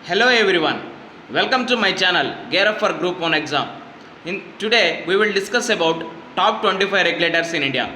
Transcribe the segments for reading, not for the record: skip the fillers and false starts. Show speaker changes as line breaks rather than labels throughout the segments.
Hello everyone, welcome to my channel Gear Up for Group 1 exam. Today we will discuss about top 25 regulators in India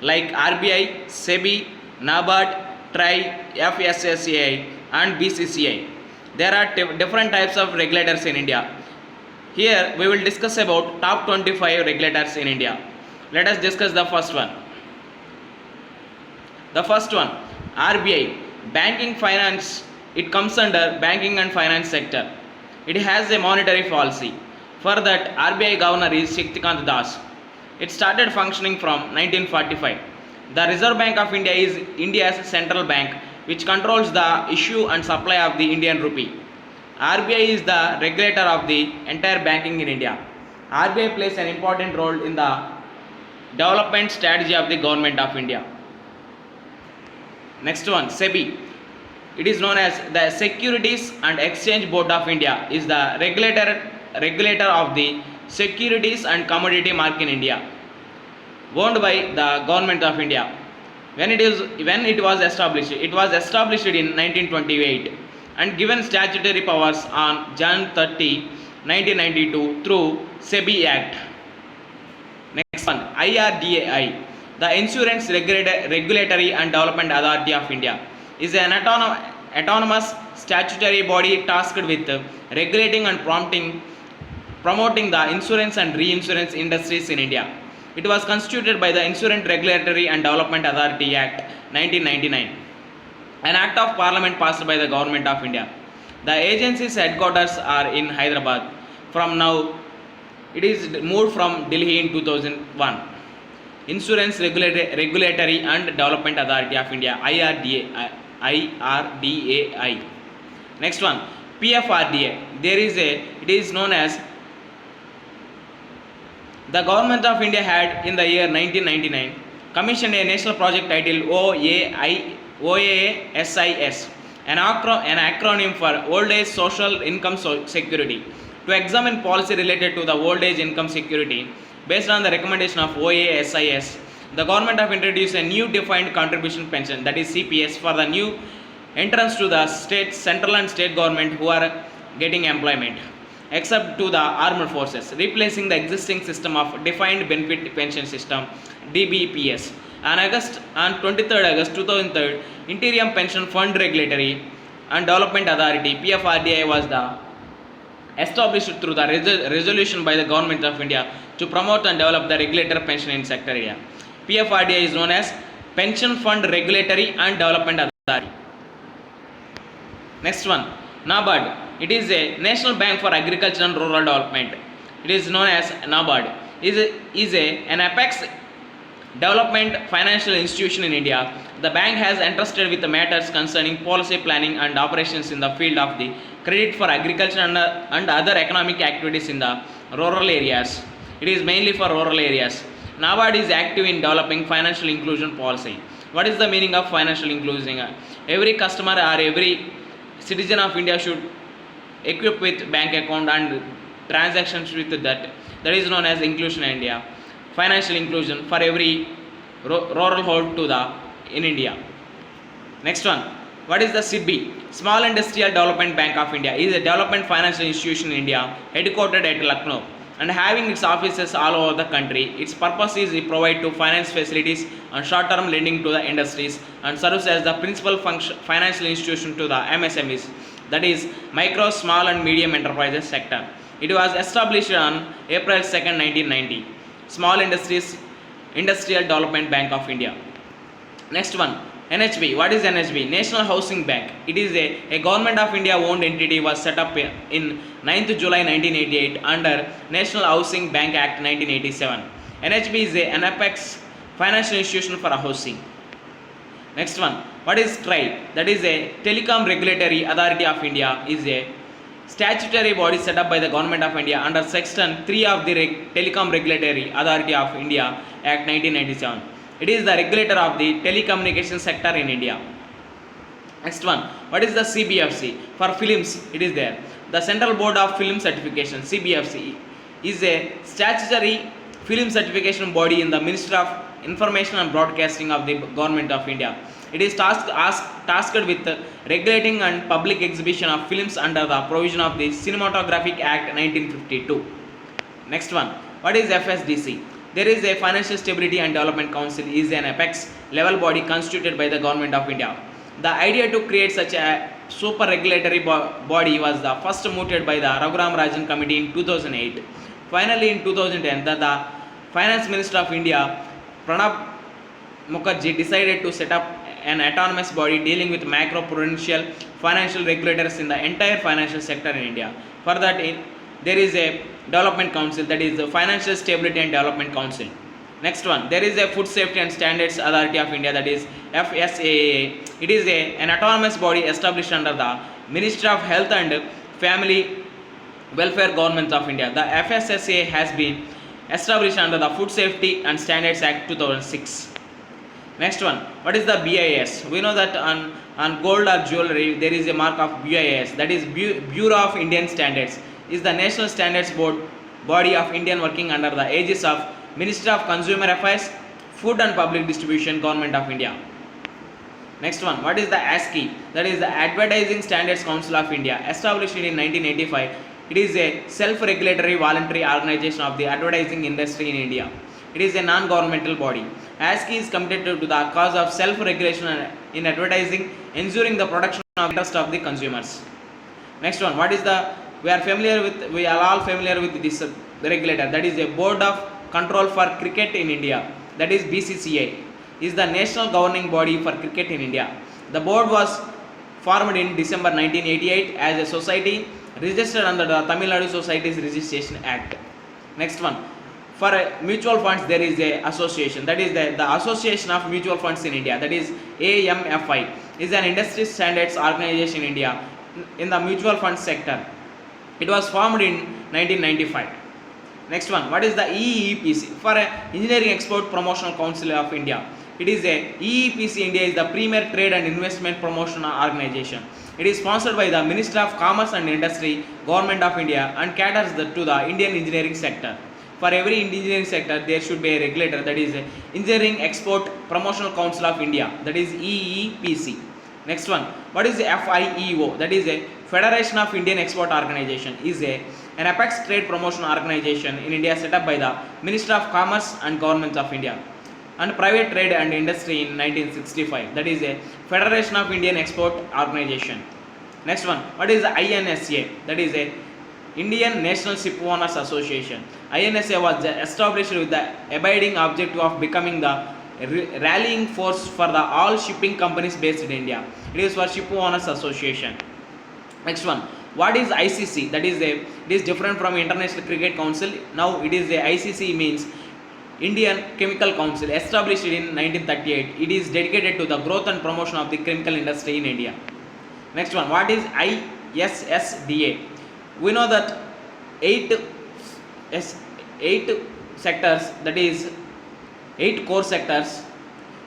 like RBI, SEBI, NABARD, TRAI, FSSAI and BCCI. There are different types of regulators in India. Here we will discuss about top 25 regulators in India. Let us discuss the first one. The first one, RBI, banking finance. It comes under banking and finance sector. It has a monetary policy. For that, RBI governor is Shaktikant Das. It started functioning from 1945. The Reserve Bank of India is India's central bank, which controls the issue and supply of the Indian rupee. RBI is the regulator of the entire banking in India. RBI plays an important role in the development strategy of the government of India. Next one, SEBI. It is known as the Securities and Exchange Board of India. Is the regulator of the securities and commodity market in India, owned by the government of India. When it was established in 1928 and given statutory powers on Jan 30, 1992 through SEBI Act. Next one, IRDAI. The Insurance Regulatory and Development Authority of India is an autonomous statutory body tasked with regulating and promoting the insurance and reinsurance industries in India. It was constituted by the Insurance Regulatory and Development Authority Act 1999, an act of parliament passed by the government of India. The agency's headquarters are in Hyderabad. From now, it is moved from Delhi in 2001. Insurance Regulatory and Development Authority of India, IRDAI. Next one, PFRDA. It is known as the government of India had in the year 1999 commissioned a national project titled OASIS, an acronym for Old Age Social Income Security, to examine policy related to the old age income security. Based on the recommendation of OASIS, the government have introduced a new defined contribution pension, that is CPS, for the new entrants to the central and state government who are getting employment, except to the armed forces, replacing the existing system of defined benefit pension system DBPS. On 23rd August 2003, Interim Pension Fund Regulatory and Development Authority (PFRDI) was established through the resolution by the government of India to promote and develop the regulator pension in sector area. PFRDI is known as Pension Fund Regulatory and Development Authority. Next one, NABARD. It is a National Bank for Agriculture and Rural Development. It is known as NABARD. An apex development financial institution in India. The bank has entrusted with the matters concerning policy planning and operations in the field of the credit for agriculture and other economic activities in the rural areas. It is mainly for rural areas. NABARD is active in developing financial inclusion policy. What is the meaning of financial inclusion? Every customer or every citizen of India should equip with bank account and transactions with that. That is known as inclusion in India. Financial inclusion for every rural household in India. Next one, what is the SIDBI? Small Industrial Development Bank of India is a development financial institution in India, headquartered at Lucknow and having its offices all over the country. Its purpose is to provide to finance facilities and short-term lending to the industries and serves as the principal financial institution to the MSMEs, that is micro, small and medium enterprises sector. It was established on April 2nd, 1990. Small Industrial Development Bank of India. Next one, NHB. What is NHB? National Housing Bank. It is a government of India owned entity, was set up in 9th July 1988 under National Housing Bank Act 1987. NHB is an apex financial institution for housing. Next one, what is TRAI? That is a Telecom Regulatory Authority of India, is a statutory body set up by the government of India under section 3 of the Telecom Regulatory Authority of India Act 1997. It is the regulator of the telecommunication sector in India. Next one, what is the CBFC? For films, it is there. The Central Board of Film Certification, CBFC, is a statutory film certification body in the Ministry of Information and Broadcasting of the Government of India. It is tasked with regulating and public exhibition of films under the provision of the Cinematographic Act 1952. Next one, what is FSDC? There is a Financial Stability and Development Council is an apex level body constituted by the Government of India. The idea to create such a super regulatory body was the first mooted by the Raghuram Rajan Committee in 2008. Finally, in 2010, the Finance Minister of India, Pranab Mukherjee, decided to set up an autonomous body dealing with macro-prudential financial regulators in the entire financial sector in India. For that, there is a development council, that is the Financial Stability and Development Council. Next one, there is a Food Safety and Standards Authority of India, that is FSAA. It is an autonomous body established under the Ministry of Health and Family Welfare Government of India. The FSSAA has been established under the Food Safety and Standards Act 2006. Next one, what is the BIS? We know that on gold or jewelry there is a mark of BIS, that is Bureau of Indian Standards, is the national standards body of Indian working under the aegis of Ministry of Consumer Affairs, Food and Public Distribution, Government of India. Next one, what is the ASCI? That is the Advertising Standards Council of India, established in 1985. It is a self-regulatory voluntary organization of the advertising industry in India. It is a non-governmental body. ASCI is committed to the cause of self-regulation in advertising, ensuring the protection of interest of the consumers. Next one, what is the, we are all familiar with this regulator, that is a Board of Control for Cricket in India, that is BCCI, is the national governing body for cricket in India. The board was formed in December 1988 as a society registered under the Tamil Nadu Societies Registration Act. Next one, for mutual funds there is a association, that is the Association of Mutual Funds in India, that is AMFI, is an industry standards organization in India in the mutual fund sector. It was formed in 1995. Next one, what is the EEPC? For Engineering Export Promotional Council of India. It is a EEPC India is the premier trade and investment promotion organization. It is sponsored by the Ministry of Commerce and Industry, Government of India, and caters to the Indian engineering sector. For every engineering sector, there should be a regulator, that is Engineering Export Promotional Council of India, that is EEPC. Next one, what is the FIEO? That is a Federation of Indian Export Organization, is an apex trade promotion organization in India set up by the Ministry of Commerce and Government of India and Private Trade and Industry in 1965. That is a Federation of Indian Export Organization. Next one, what is the INSA? That is a Indian National Ship Owners Association. INSA was established with the abiding objective of becoming the rallying force for the all shipping companies based in India. It is for Ship Owners Association. Next one, what is ICC? That is it is different from International Cricket Council. Now it is the ICC means Indian Chemical Council, established in 1938. It is dedicated to the growth and promotion of the chemical industry in India. Next one, what is ISSDA? We know that eight sectors, that is 8 core sectors.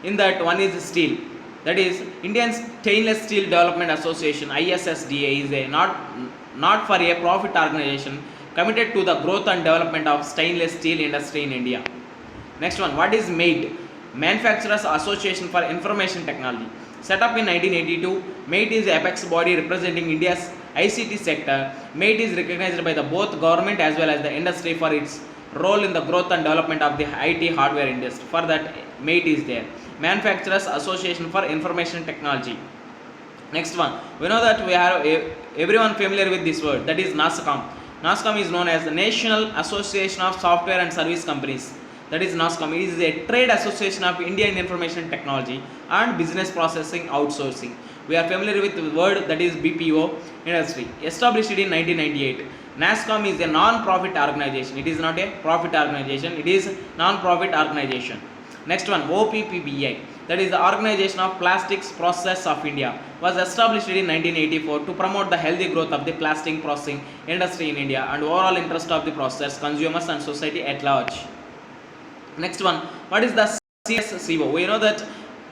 In that, one is steel, that is Indian Stainless Steel Development Association, ISSDA, is a not for a profit organization committed to the growth and development of stainless steel industry in India. Next one, what is MATE? Manufacturers Association for Information Technology. Set up in 1982, MATE is the apex body representing India's ICT sector. MATE is recognized by the both government as well as the industry for its role in the growth and development of the IT hardware industry. For that, MATE is there. Manufacturers Association for Information Technology. Next one, we know that we have everyone familiar with this word, that is NASSCOM. NASSCOM is known as the National Association of Software and Service Companies. That is NASSCOM. It is a trade association of Indian Information Technology and Business Processing Outsourcing. We are familiar with the word, that is BPO industry. Established in 1998. NASSCOM is a non-profit organization. It is not a profit organization. It is non-profit organization. Next one, OPPBI. That is the Organization of Plastics Process of India. Was established in 1984 to promote the healthy growth of the plastic processing industry in India and overall interest of the processors, consumers and society at large. Next one, what is the CSCO? We know that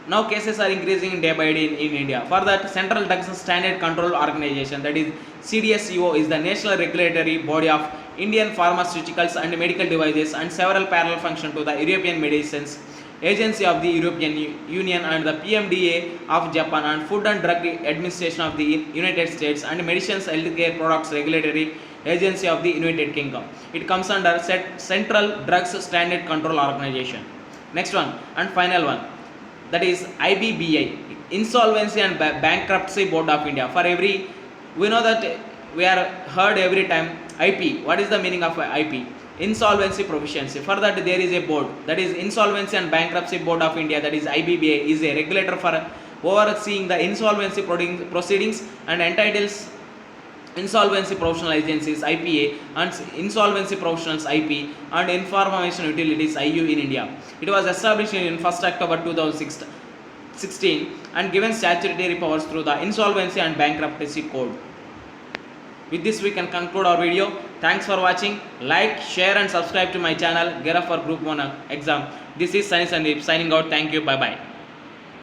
now cases are increasing day by day in India. For that, Central Drugs Standard Control Organization, that is CDSCO, is the national regulatory body of Indian pharmaceuticals and medical devices and several parallel functions to the European Medicines Agency of the European Union and the PMDA of Japan and Food and Drug Administration of the United States and Medicines Healthcare Products Regulatory Agency of the United Kingdom. It comes under Central Drugs Standard Control Organization. Next one and final one, that is IBBI, Insolvency and Bankruptcy Board of India. For every, we know that we are heard every time IP. What is the meaning of IP? Insolvency Proficiency. For that there is a board, that is Insolvency and Bankruptcy Board of India, that is IBBI, is a regulator for overseeing the insolvency proceedings and entitles insolvency professional agencies IPA and insolvency professionals IP and information utilities IU in India. It was established in 1st October 2016 and given statutory powers through the Insolvency and Bankruptcy Code. With this we can conclude our video. Thanks for watching. Like, share and subscribe to my channel. Gear up for Group 1 exam. This is Sunny Sandeep signing out. Thank you. Bye bye.